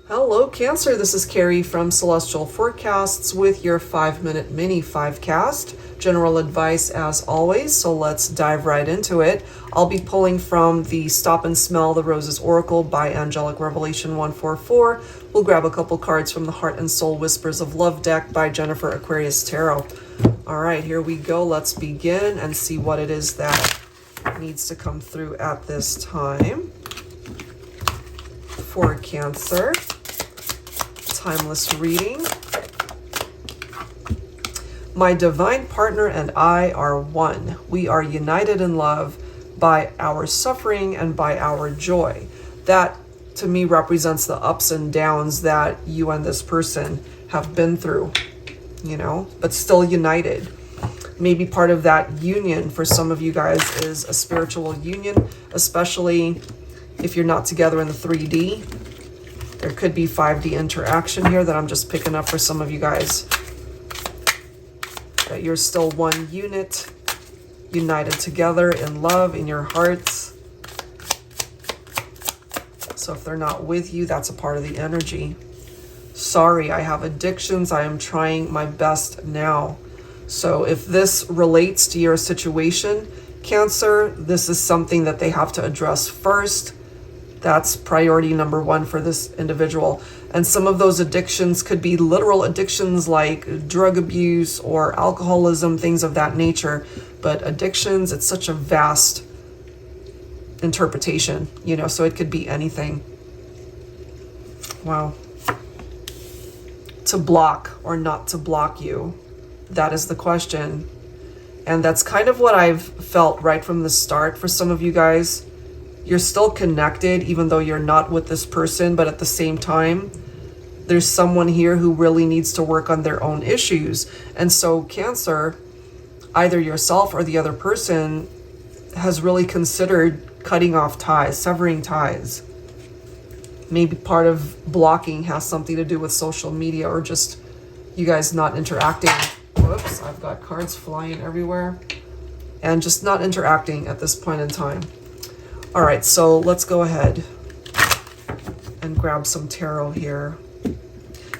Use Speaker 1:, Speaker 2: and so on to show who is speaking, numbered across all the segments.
Speaker 1: Hello, Cancer. This is Carrie from Celestial Forecasts with your 5-minute mini 5-cast. General advice as always, so let's dive right into it. I'll be pulling from the Stop and Smell the Roses Oracle by Angelic Revelation 144. We'll grab a couple cards from the Heart and Soul Whispers of Love deck by Jennifer Aquarius Tarot. All right, here we go. Let's begin and see what it is that needs to come through at this time. For Cancer, timeless reading. My divine partner and I are one. We are united in love by our suffering and by our joy. That, to me, represents the ups and downs that you and this person have been through, but still united. Maybe part of that union for some of you guys is a spiritual union, especially if you're not together in the 3D. There could be 5D interaction here that I'm just picking up for some of you guys. That you're still one unit, united together in love, in your hearts. So if they're not with you, that's a part of the energy. Sorry, I have addictions. I am trying my best now. So if this relates to your situation, Cancer, this is something that they have to address first. That's priority number one for this individual. And some of those addictions could be literal addictions like drug abuse or alcoholism, things of that nature. But addictions, it's such a vast interpretation, so it could be anything. Wow. To block or not to block you, that is the question. And that's kind of what I've felt right from the start for some of you guys. You're still connected even though you're not with this person, but at the same time, there's someone here who really needs to work on their own issues. And so Cancer, either yourself or the other person has really considered cutting off ties, severing ties. Maybe part of blocking has something to do with social media or just you guys not interacting. Whoops, I've got cards flying everywhere. And just not interacting at this point in time. All right, so let's go ahead and grab some tarot here.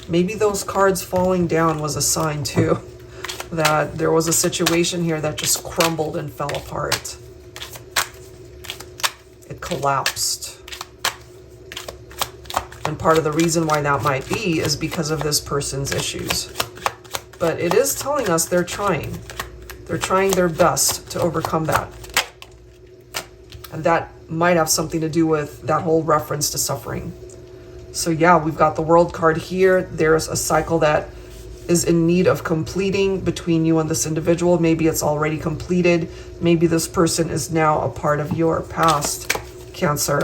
Speaker 1: Maybe those cards falling down was a sign too, that there was a situation here that just crumbled and fell apart. It collapsed. And part of the reason why that might be is because of this person's issues. But it is telling us they're trying. They're trying their best to overcome that. And that might have something to do with that whole reference to suffering. So yeah, we've got the World card here. There's a cycle that is in need of completing between you and this individual. Maybe it's already completed. Maybe this person is now a part of your past, Cancer.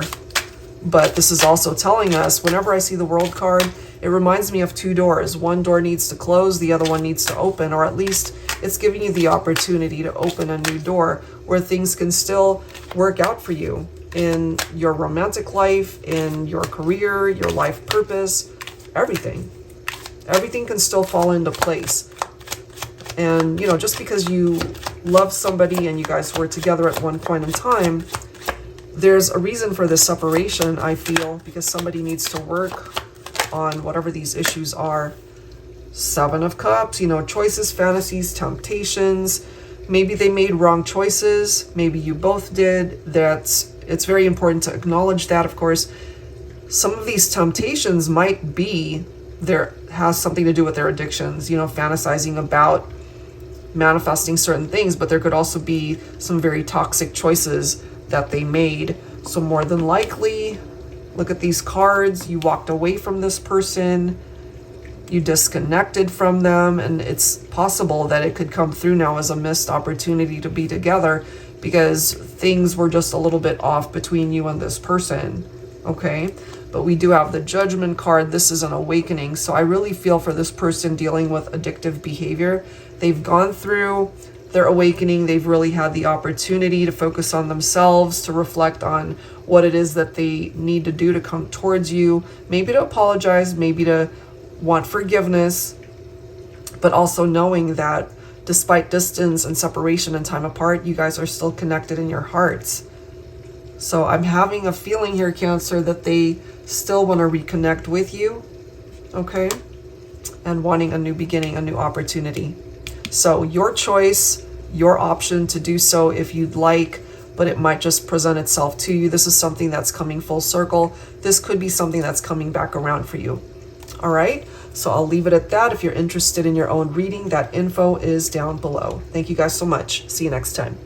Speaker 1: But this is also telling us, whenever I see the World card, it reminds me of two doors. One door needs to close, the other one needs to open, or at least it's giving you the opportunity to open a new door where things can still work out for you in your romantic life, in your career, your life purpose, everything. Everything can still fall into place. And, just because you love somebody and you guys were together at one point in time, there's a reason for this separation, I feel, because somebody needs to work on whatever these issues are. 7 of Cups, choices, fantasies, temptations. Maybe they made wrong choices. Maybe you both did. It's very important to acknowledge that, of course. Some of these temptations might be has something to do with their addictions, fantasizing about manifesting certain things, but there could also be some very toxic choices that they made. So more than likely, look at these cards, you walked away from this person, you disconnected from them, and it's possible that it could come through now as a missed opportunity to be together because things were just a little bit off between you and this person, okay? But we do have the Judgment card. This is an awakening. So I really feel for this person dealing with addictive behavior. They've gone through their awakening. They've really had the opportunity to focus on themselves, to reflect on what it is that they need to do to come towards you, maybe to apologize, maybe to want forgiveness, but also knowing that despite distance and separation and time apart, you guys are still connected in your hearts. So I'm having a feeling here, Cancer, that they still want to reconnect with you, okay? And wanting a new beginning, a new opportunity. So your choice, your option to do so if you'd like, but it might just present itself to you. This is something that's coming full circle. This could be something that's coming back around for you. All right, so I'll leave it at that. If you're interested in your own reading, that info is down below. Thank you guys so much. See you next time.